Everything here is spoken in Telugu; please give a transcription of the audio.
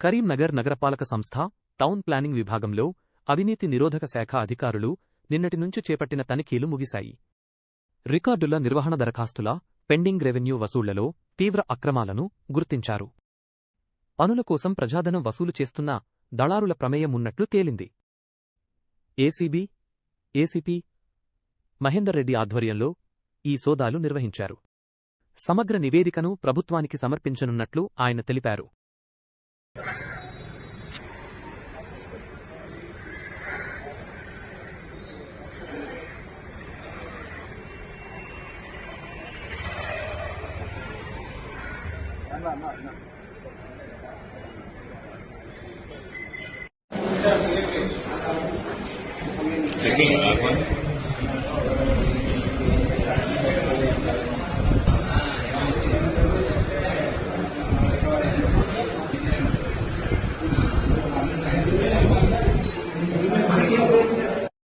కరీంనగర్ నగరపాలక సంస్థ టౌన్ ప్లానింగ్ విభాగంలో అవినీతి నిరోధక శాఖ అధికారులు నిన్నటి నుంచి చేపట్టిన తనిఖీలు ముగిశాయి. రికార్డుల నిర్వహణ దరఖాస్తుల పెండింగ్ రెవెన్యూ వసూళ్లలో తీవ్ర అక్రమాలను గుర్తించారు. పనుల కోసం ప్రజాధనం వసూలు చేస్తున్న దళారుల ప్రమేయం ఉన్నట్లు తేలింది. ఏసీపీ మహేందర్ రెడ్డి ఆధ్వర్యంలో ఈ సోదాలు నిర్వహించారు. సమగ్ర నివేదికను ప్రభుత్వానికి సమర్పించనున్నట్లు ఆయన తెలిపారు. Checking